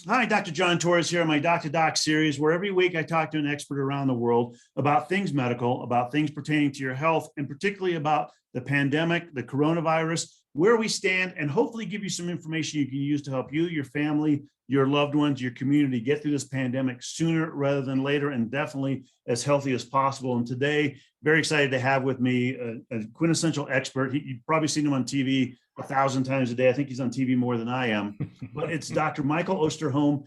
Hi, Dr. John Torres here on my Doc to Doc series, where every week I talk to an expert around the world about things medical, about things pertaining to your health, and particularly about the pandemic, the coronavirus, where we stand, and hopefully give you some information you can use to help you, your family, your loved ones, your community get through this pandemic sooner rather than later, and definitely as healthy as possible. And today, very excited to have with me a quintessential expert. You've probably seen him on TV 1,000 times a day. I think he's on TV more than I am, but it's Dr. Michael Osterholm.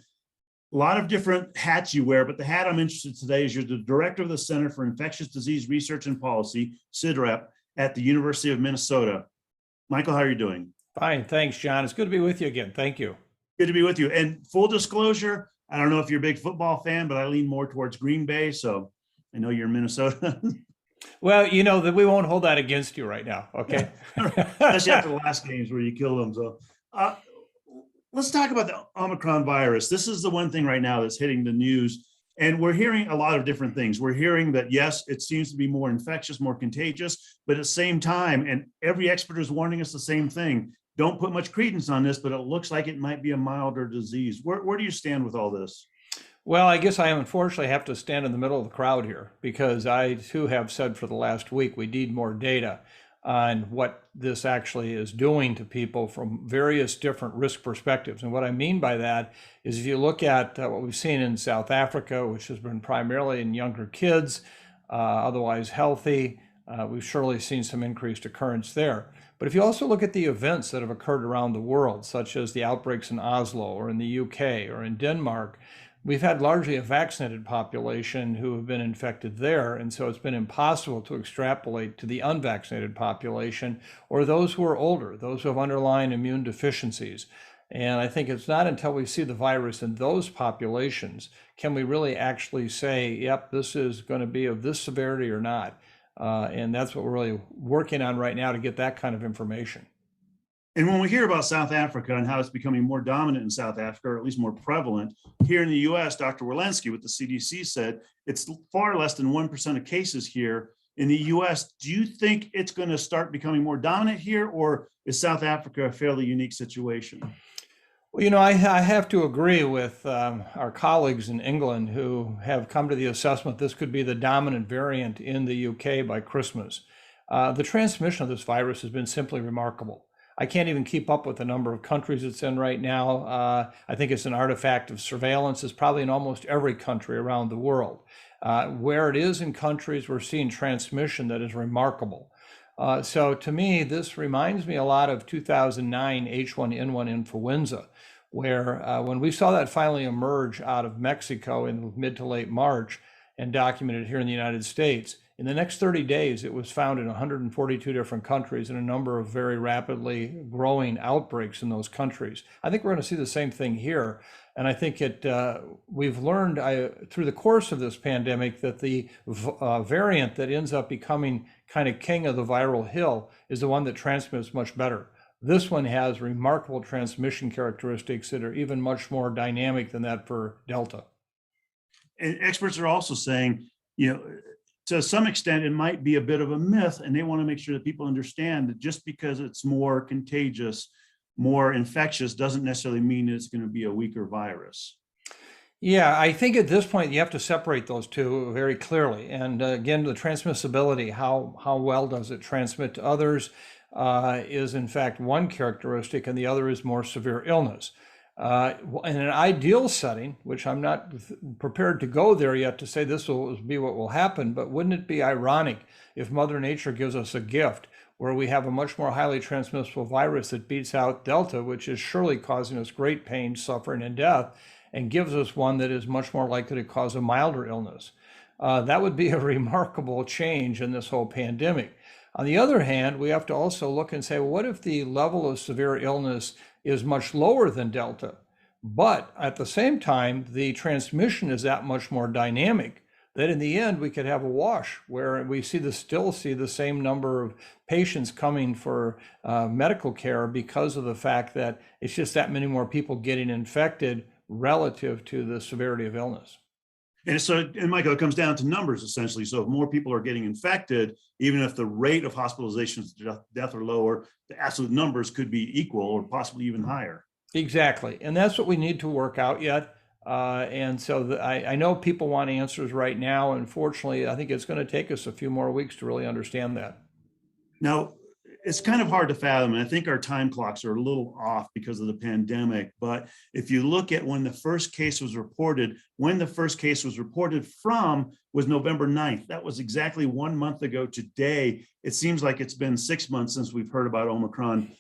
A lot of different hats you wear, but the hat I'm interested in today is you're the director of the Center for Infectious Disease Research and Policy, CIDREP, at the University of Minnesota. Michael, how are you doing? Fine, thanks, John. It's good to be with you again. Thank you. Good to be with you. And full disclosure, I don't know if you're a big football fan, but I lean more towards Green Bay. So I know you're in Minnesota. Well, you know that we won't hold that against you right now, okay? Especially after the last games where you killed them. So let's talk about the Omicron virus. This is the one thing right now that's hitting the news. And we're hearing a lot of different things. We're hearing that, yes, it seems to be more infectious, more contagious, but at the same time, and every expert is warning us the same thing, don't put much credence on this, but it looks like it might be a milder disease. Where do you stand with all this? Well, I guess I unfortunately have to stand in the middle of the crowd here because I too have said for the last week we need more data on what this actually is doing to people from various different risk perspectives. And what I mean by that is if you look at what we've seen in South Africa, which has been primarily in younger kids, otherwise healthy, we've surely seen some increased occurrence there. But if you also look at the events that have occurred around the world, such as the outbreaks in Oslo or in the UK or in Denmark, we've had largely a vaccinated population who have been infected there. And so it's been impossible to extrapolate to the unvaccinated population or those who are older, those who have underlying immune deficiencies. And I think it's not until we see the virus in those populations can we really actually say, yep, this is going to be of this severity or not. And that's what we're really working on right now to get that kind of information. And when we hear about South Africa and how it's becoming more dominant in South Africa, or at least more prevalent, here in the US, Dr. Walensky with the CDC said it's far less than 1% of cases here in the US. Do you think it's going to start becoming more dominant here, or is South Africa a fairly unique situation? Well, you know, I have to agree with our colleagues in England who have come to the assessment this could be the dominant variant in the UK by Christmas. The transmission of this virus has been simply remarkable. I can't even keep up with the number of countries it's in right now. I think it's an artifact of surveillance. It's probably in almost every country around the world. Where it is in countries, we're seeing transmission that is remarkable. So to me, this reminds me a lot of 2009 H1N1 influenza, where when we saw that finally emerge out of Mexico in mid to late March and documented here in the United States, in the next 30 days, it was found in 142 different countries and a number of very rapidly growing outbreaks in those countries. I think we're going to see the same thing here. And I think we've learned through the course of this pandemic that the variant that ends up becoming kind of king of the viral hill is the one that transmits much better. This one has remarkable transmission characteristics that are even much more dynamic than that for Delta. And experts are also saying, to some extent, it might be a bit of a myth, and they want to make sure that people understand that just because it's more contagious, more infectious, doesn't necessarily mean it's going to be a weaker virus. Yeah, I think at this point you have to separate those two very clearly. And again, the transmissibility, how well does it transmit to others, is in fact one characteristic, and the other is more severe illness. In an ideal setting, which I'm not prepared to go there yet to say this will be what will happen, but wouldn't it be ironic if Mother Nature gives us a gift where we have a much more highly transmissible virus that beats out Delta, which is surely causing us great pain, suffering, and death, and gives us one that is much more likely to cause a milder illness? That would be a remarkable change in this whole pandemic. On the other hand, we have to also look and say, well, what if the level of severe illness is much lower than Delta, but at the same time, the transmission is that much more dynamic that in the end, we could have a wash where we still see the same number of patients coming for medical care because of the fact that it's just that many more people getting infected relative to the severity of illness. And Michael, it comes down to numbers essentially. So if more people are getting infected, even if the rate of hospitalizations to death are lower, the absolute numbers could be equal or possibly even higher. Exactly. And that's what we need to work out yet. And so I know people want answers right now. Unfortunately, I think it's going to take us a few more weeks to really understand that. Now, it's kind of hard to fathom, and I think our time clocks are a little off because of the pandemic. But if you look at when the first case was reported, when the first case was reported from was November 9th. That was exactly 1 month ago today. It seems like it's been 6 months since we've heard about Omicron.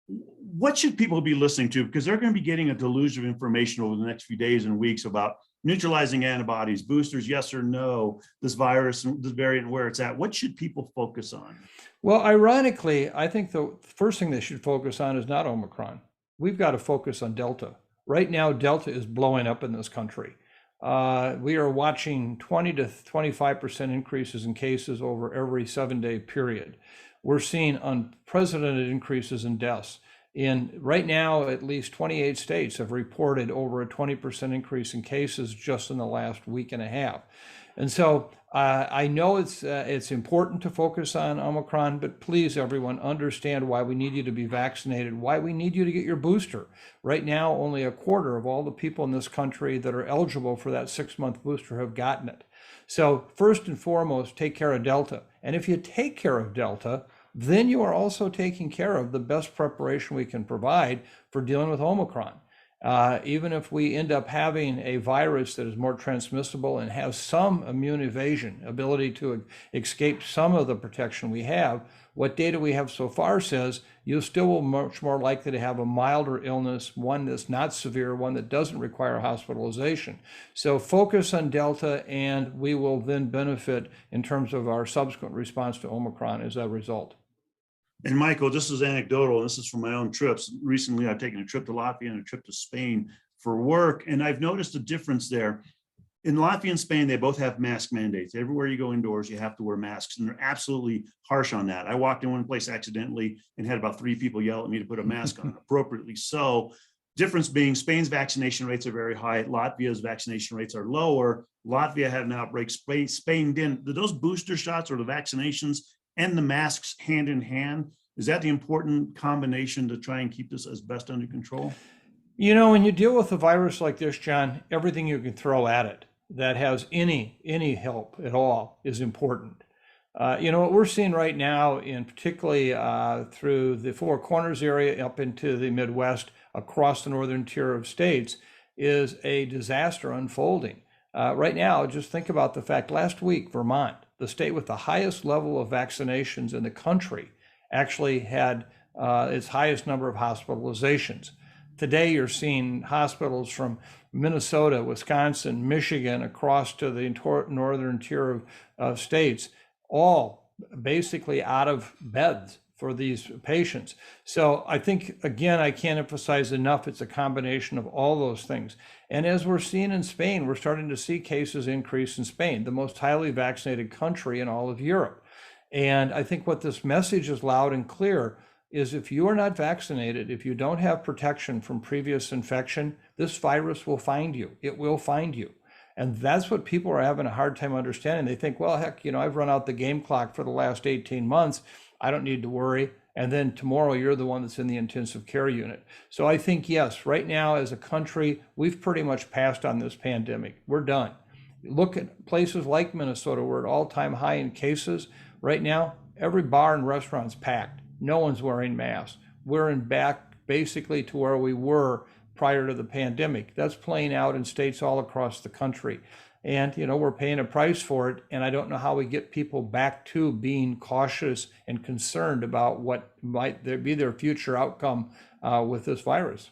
What should people be listening to? Because they're going to be getting a deluge of information over the next few days and weeks about neutralizing antibodies, boosters, yes or no, this virus, this variant, where it's at. What should people focus on? Well, ironically, I think the first thing they should focus on is not Omicron. We've got to focus on Delta. Right now, Delta is blowing up in this country. We are watching 20 to 25% increases in cases over every 7-day period. We're seeing unprecedented increases in deaths. Right now, at least 28 states have reported over a 20% increase in cases just in the last week and a half. And so I know it's important to focus on Omicron, but please, everyone, understand why we need you to be vaccinated, why we need you to get your booster. Right now, only a quarter of all the people in this country that are eligible for that 6-month booster have gotten it. So first and foremost, take care of Delta. And if you take care of Delta, then you are also taking care of the best preparation we can provide for dealing with Omicron. Even if we end up having a virus that is more transmissible and has some immune evasion, ability to escape some of the protection we have, what data we have so far says you still will much more likely to have a milder illness, one that's not severe, one that doesn't require hospitalization. So focus on Delta, and we will then benefit in terms of our subsequent response to Omicron as a result. And Michael, this is anecdotal. This is from my own trips. Recently, I've taken a trip to Latvia and a trip to Spain for work, and I've noticed a difference there. In Latvia and Spain, they both have mask mandates. Everywhere you go indoors, you have to wear masks, and they're absolutely harsh on that. I walked in one place accidentally and had about 3 people yell at me to put a mask on, appropriately so. Difference being Spain's vaccination rates are very high. Latvia's vaccination rates are lower. Latvia had an outbreak. Spain didn't. Did those booster shots or the vaccinations and the masks hand in hand? Is that the important combination to try and keep this as best under control? You know, when you deal with a virus like this, John, everything you can throw at it that has any help at all is important. What we're seeing right now, in particularly through the Four Corners area up into the Midwest, across the northern tier of states, is a disaster unfolding. Right now, just think about the fact last week, Vermont, the state with the highest level of vaccinations in the country, actually had its highest number of hospitalizations. Today, you're seeing hospitals from Minnesota, Wisconsin, Michigan, across to the northern tier of states, all basically out of beds for these patients. So I think, again, I can't emphasize enough, it's a combination of all those things. And as we're seeing in Spain, we're starting to see cases increase in Spain, the most highly vaccinated country in all of Europe. And I think what this message is loud and clear is if you are not vaccinated, if you don't have protection from previous infection, this virus will find you. It will find you. And that's what people are having a hard time understanding. They think, well, heck, I've run out the game clock for the last 18 months. I don't need to worry. And then tomorrow you're the one that's in the intensive care unit. So I think, yes, right now as a country, we've pretty much passed on this pandemic. We're done. Look at places like Minnesota, we're at all-time high in cases. Right now, every bar and restaurant's packed. No one's wearing masks. We're back basically to where we were prior to the pandemic. That's playing out in states all across the country. And, we're paying a price for it. And I don't know how we get people back to being cautious and concerned about what might be their future outcome with this virus.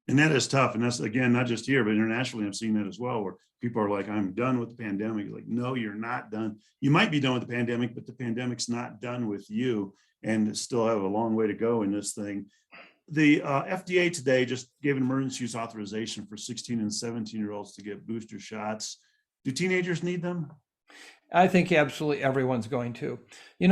And that is tough. And that's, again, not just here, but internationally, I've seen that as well, where people are like, I'm done with the pandemic. Like, no, you're not done. You might be done with the pandemic, but the pandemic's not done with you, and still have a long way to go in this thing. The FDA today just gave an emergency use authorization for 16 and 17-year-olds to get booster shots. Do teenagers need them? I think absolutely everyone's going to.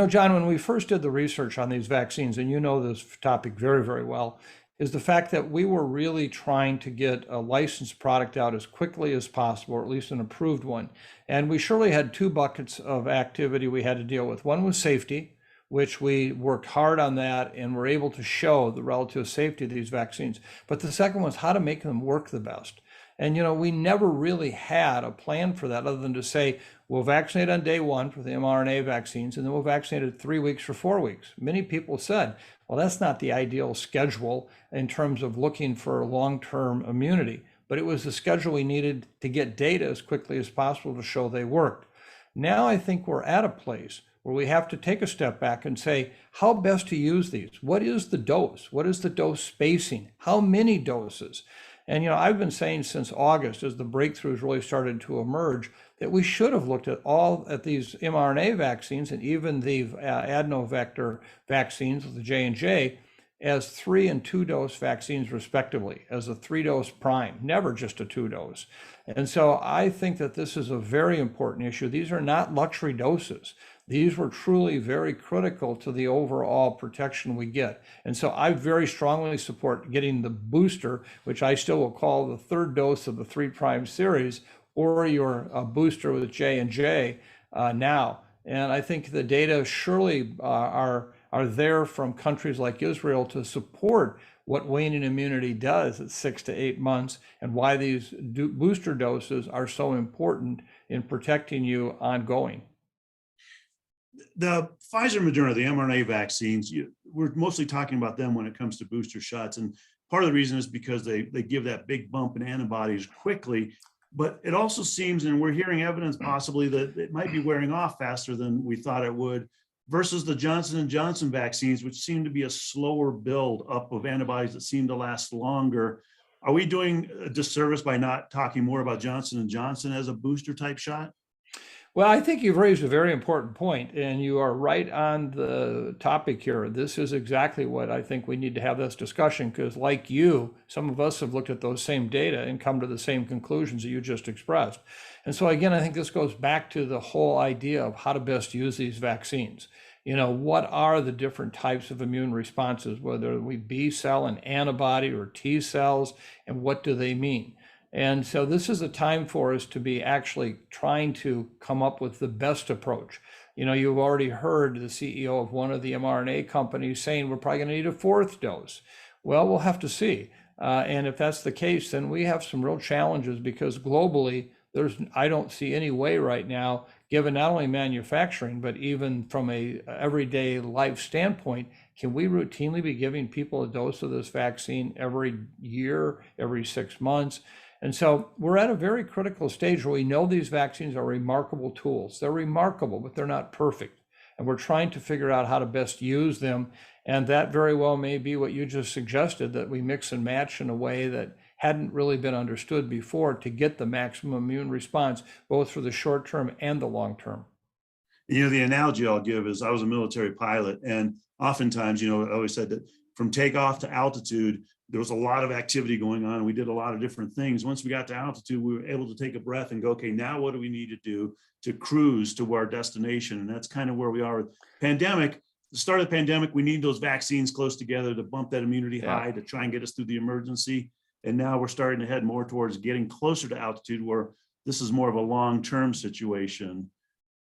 John, when we first did the research on these vaccines, and this topic very, very well, is the fact that we were really trying to get a licensed product out as quickly as possible, or at least an approved one. And we surely had 2 buckets of activity we had to deal with. One was safety. which we worked hard on that and were able to show the relative safety of these vaccines. But the second was how to make them work the best. And, we never really had a plan for that other than to say, we'll vaccinate on day one for the mRNA vaccines, and then we'll vaccinate at 3 weeks for 4 weeks. Many people said, well, that's not the ideal schedule in terms of looking for long-term immunity, but it was the schedule we needed to get data as quickly as possible to show they worked. Now I think we're at a place where we have to take a step back and say, how best to use these? What is the dose? What is the dose spacing? How many doses? And I've been saying since August, as the breakthroughs really started to emerge, that we should have looked at these mRNA vaccines and even the adenovector vaccines with the J&J as 3 and 2 dose vaccines respectively, as a 3-dose prime, never just a 2-dose. And so I think that this is a very important issue. These are not luxury doses. These were truly very critical to the overall protection we get. And so I very strongly support getting the booster, which I still will call the 3rd dose of the 3' series, or your booster with J&J now. And I think the data surely are there from countries like Israel to support what waning immunity does at 6 to 8 months and why these booster doses are so important in protecting you ongoing. The Pfizer, Moderna, the mRNA vaccines, we're mostly talking about them when it comes to booster shots. And part of the reason is because they give that big bump in antibodies quickly. But it also seems, and we're hearing evidence possibly that it might be wearing off faster than we thought it would, versus the Johnson & Johnson vaccines, which seem to be a slower build up of antibodies that seem to last longer. Are we doing a disservice by not talking more about Johnson & Johnson as a booster type shot? Well, I think you've raised a very important point, and you are right on the topic here. This is exactly what I think we need to have this discussion, because like you, some of us have looked at those same data and come to the same conclusions that you just expressed. And so again, I think this goes back to the whole idea of how to best use these vaccines. What are the different types of immune responses, whether we B cell and antibody or T cells, and what do they mean? And so this is a time for us to be actually trying to come up with the best approach. You've already heard the CEO of one of the mRNA companies saying we're probably going to need a 4th dose. Well, we'll have to see. And if that's the case, then we have some real challenges, because globally, I don't see any way right now, given not only manufacturing, but even from a everyday life standpoint, can we routinely be giving people a dose of this vaccine every year, every 6 months? And so we're at a very critical stage where we know these vaccines are remarkable tools. They're remarkable, but they're not perfect. And we're trying to figure out how to best use them. And that very well may be what you just suggested, that we mix and match in a way that hadn't really been understood before to get the maximum immune response, both for the short term and the long term. The analogy I'll give is I was a military pilot, and oftentimes, I always said that from takeoff to altitude, there was a lot of activity going on. We did a lot of different things. Once we got to altitude, we were able to take a breath and go, okay, now what do we need to do to cruise to our destination? And that's kind of where we are with pandemic. The start of the pandemic, we need those vaccines close together to bump that immunity high, to try and get us through the emergency. And now we're starting to head more towards getting closer to altitude, where this is more of a long-term situation.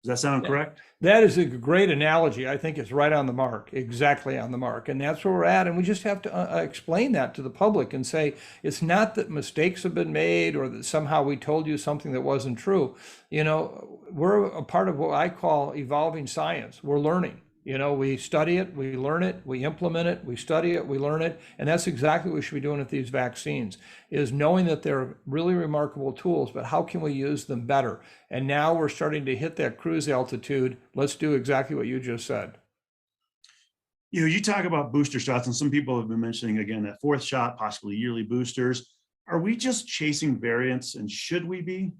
Does that sound correct? That is a great analogy. I think it's right on the mark, exactly on the mark. And that's where we're at. And we just have to explain that to the public and say, it's not that mistakes have been made or that somehow we told you something that wasn't true. We're a part of what I call evolving science. We're learning. We study it, we learn it, we implement it, we study it, we learn it. And that's exactly what we should be doing with these vaccines, is knowing that they're really remarkable tools, but how can we use them better? And now we're starting to hit that cruise altitude. Let's do exactly what you just said. You talk about booster shots, and some people have been mentioning, again, that 4th shot, possibly yearly boosters. Are we just chasing variants, and should we be?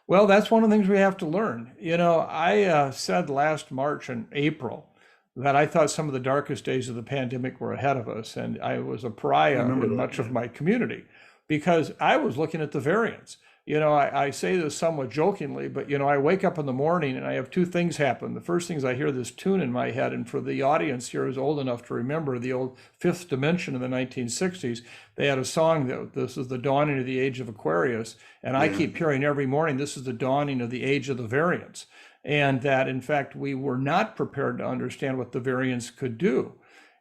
Well, that's one of the things we have to learn. I said last March and April that I thought some of the darkest days of the pandemic were ahead of us, and I was a pariah in much of my community because I was looking at the variants. I say this somewhat jokingly, but I wake up in the morning and I have 2 things happen. The first thing is I hear this tune in my head, and for the audience here who's old enough to remember the old Fifth Dimension in the 1960s, they had a song that this is the dawning of the age of Aquarius, and I keep hearing every morning, this is the dawning of the age of the variants. and that in fact we were not prepared to understand what the variants could do.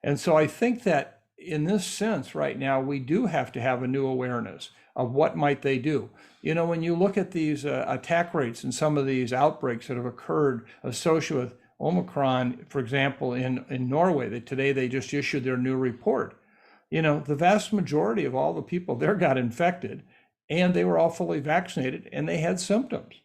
And so I think that in this sense right now, we do have to have a new awareness of what might they do. You know, when you look at these attack rates and some of these outbreaks that have occurred associated with Omicron, for example, in Norway, that today they just issued their new report. You know, the vast majority of all the people there got infected and they were all fully vaccinated and they had symptoms.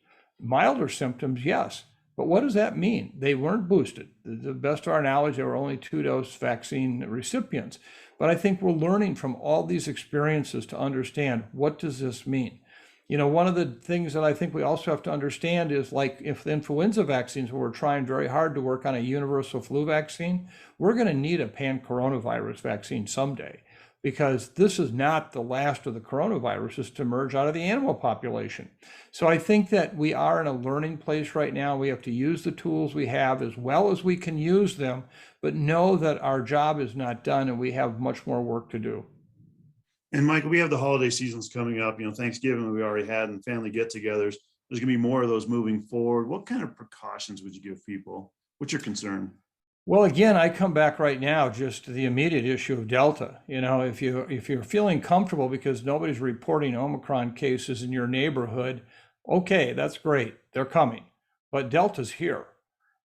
Milder symptoms, yes. But what does that mean? They weren't boosted. To the best of our knowledge, they were only 2-dose vaccine recipients. But I think we're learning from all these experiences to understand, what does this mean? You know, one of the things that I think we also have to understand is, like if the influenza vaccines, we're trying very hard to work on a universal flu vaccine, we're going to need a pan-coronavirus vaccine someday, because this is not the last of the coronaviruses to emerge out of the animal population. So I think that we are in a learning place right now. We have to use the tools we have as well as we can use them, but know that our job is not done and we have much more work to do. And Michael, we have the holiday seasons coming up, Thanksgiving we already had, and family get-togethers. There's gonna be more of those moving forward. What kind of precautions would you give people? What's your concern? Well, again, I come back right now just to the immediate issue of Delta. You know, if you're feeling comfortable because nobody's reporting Omicron cases in your neighborhood, okay, that's great. They're coming. But Delta's here.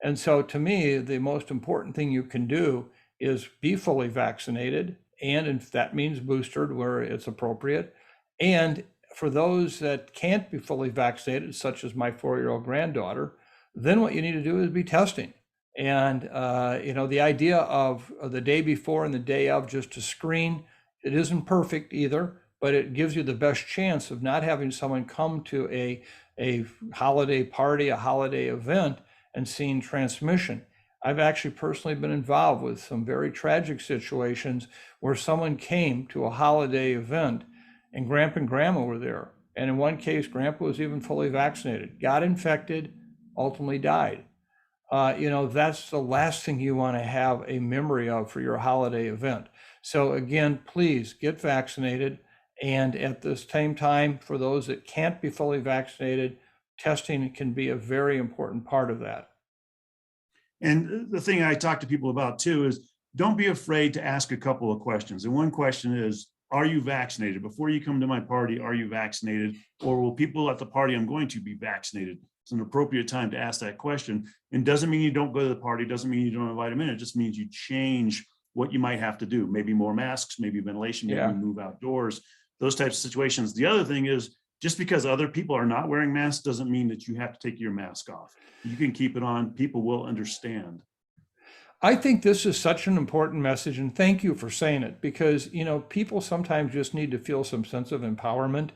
And so to me, the most important thing you can do is be fully vaccinated. And if that means boosted where it's appropriate. And for those that can't be fully vaccinated, such as my 4-year-old granddaughter, then what you need to do is be testing. And, you know, the idea of the day before and the day of just to screen, it isn't perfect either, but it gives you the best chance of not having someone come to a holiday party, a holiday event, and seeing transmission. I've actually personally been involved with some very tragic situations where someone came to a holiday event and Grandpa and Grandma were there. And in one case, Grandpa was even fully vaccinated, got infected, ultimately died. You know, that's the last thing you want to have a memory of for your holiday event. So again, please get vaccinated. And at the same time, for those that can't be fully vaccinated, testing can be a very important part of that. And the thing I talk to people about too is, don't be afraid to ask a couple of questions. And one question is, are you vaccinated? Before you come to my party, are you vaccinated? Or will people at the party I'm going to be vaccinated? It's an appropriate time to ask that question. And doesn't mean you don't go to the party, doesn't mean you don't invite them in. It just means you change what you might have to do. Maybe more masks, maybe ventilation, maybe move outdoors, those types of situations. The other thing is, just because other people are not wearing masks doesn't mean that you have to take your mask off. You can keep it on. People will understand. I think this is such an important message, and thank you for saying it, because, you know, people sometimes just need to feel some sense of empowerment,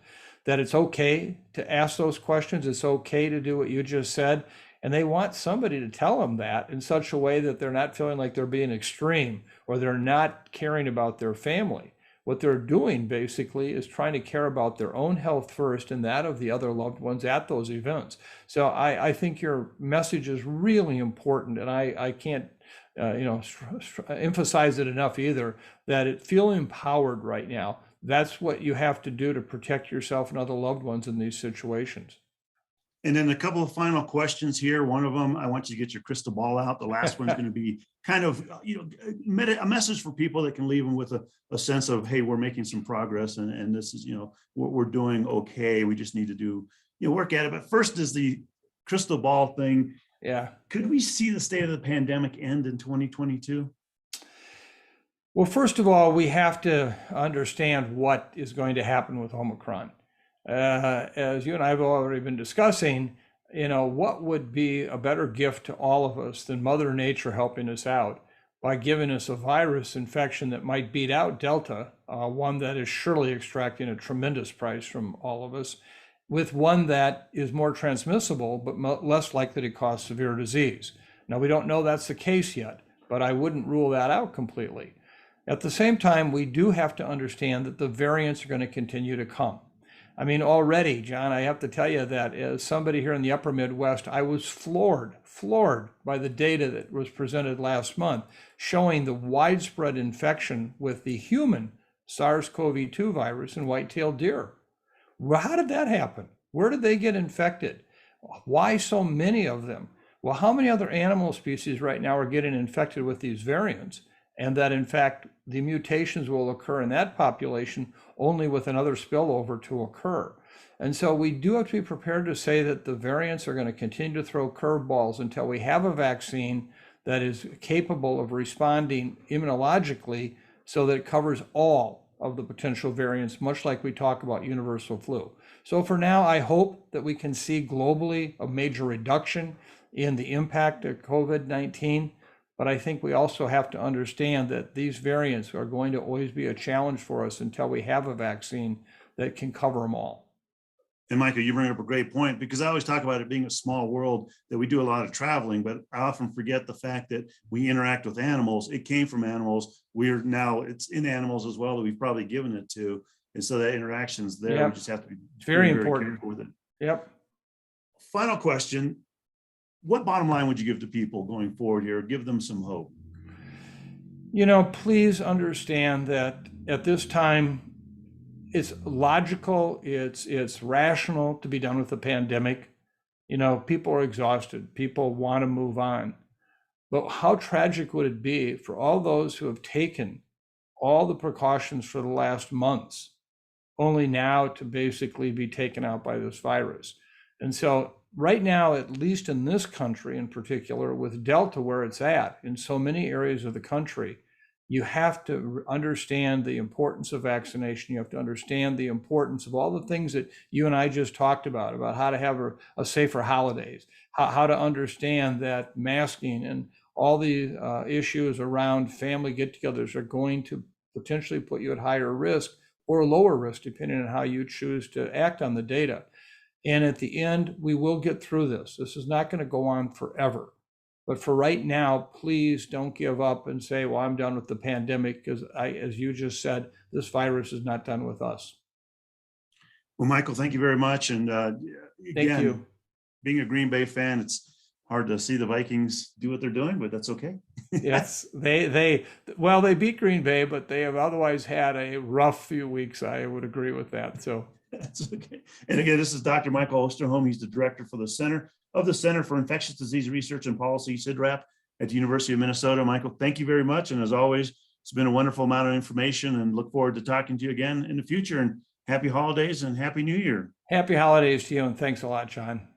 that it's okay to ask those questions. It's okay to do what you just said. And they want somebody to tell them that in such a way that they're not feeling like they're being extreme or they're not caring about their family. What they're doing basically is trying to care about their own health first and that of the other loved ones at those events. So I think your message is really important, and I can't emphasize it enough either, that feel empowered right now. That's what you have to do to protect yourself and other loved ones in these situations. And then a couple of final questions here. One of them, I want you to get your crystal ball out. The last one's going to be kind of, a message for people that can leave them with a sense of, hey, we're making some progress, and this is, we're doing okay. We just need to do, work at it. But first is the crystal ball thing. Yeah. Could we see the state of the pandemic end in 2022? Well, first of all, we have to understand what is going to happen with Omicron. As you and I have already been discussing, what would be a better gift to all of us than Mother Nature helping us out by giving us a virus infection that might beat out Delta, one that is surely extracting a tremendous price from all of us, with one that is more transmissible, but less likely to cause severe disease. Now, we don't know that's the case yet, but I wouldn't rule that out completely. At the same time, we do have to understand that the variants are going to continue to come. I mean, already, John, I have to tell you that as somebody here in the upper Midwest, I was floored by the data that was presented last month, showing the widespread infection with the human SARS-CoV-2 virus in white-tailed deer. How did that happen? Where did they get infected? Why so many of them? Well, how many other animal species right now are getting infected with these variants? And that in fact, the mutations will occur in that population only with another spillover to occur. And so we do have to be prepared to say that the variants are going to continue to throw curveballs until we have a vaccine that is capable of responding immunologically so that it covers all of the potential variants, much like we talk about universal flu. So for now, I hope that we can see globally a major reduction in the impact of COVID-19. But I think we also have to understand that these variants are going to always be a challenge for us until we have a vaccine that can cover them all. And Michael, you bring up a great point, because I always talk about it being a small world, that we do a lot of traveling, but I often forget the fact that we interact with animals. It came from animals. It's in animals as well that we've probably given it to. And so that interaction's there. Yep. We just have to be It's very very important. careful with it. Yep. Final question. What bottom line would you give to people going forward here? Give them some hope. Please understand that at this time, it's logical, it's rational to be done with the pandemic. People are exhausted. People want to move on. But how tragic would it be for all those who have taken all the precautions for the last months, only now to basically be taken out by this virus? And so right now, at least in this country in particular, with Delta where it's at, in so many areas of the country, you have to understand the importance of vaccination. You have to understand the importance of all the things that you and I just talked about how to have a safer holidays, how to understand that masking and all the issues around family get-togethers are going to potentially put you at higher risk or lower risk, depending on how you choose to act on the data. And at the end, we will get through this. This is not going to go on forever. But for right now, please don't give up and say, well, I'm done with the pandemic, because as you just said, this virus is not done with us. Well, Michael, thank you very much. And Thank you. Being a Green Bay fan, it's hard to see the Vikings do what they're doing, but that's okay. Yes, they beat Green Bay, but they have otherwise had a rough few weeks. I would agree with that. So that's okay. And again, this is Dr. Michael Osterholm. He's the director for the Center for Infectious Disease Research and Policy, CIDRAP, at the University of Minnesota. Michael, thank you very much. And as always, it's been a wonderful amount of information, and look forward to talking to you again in the future. And happy holidays and happy New Year. Happy holidays to you, and thanks a lot, John.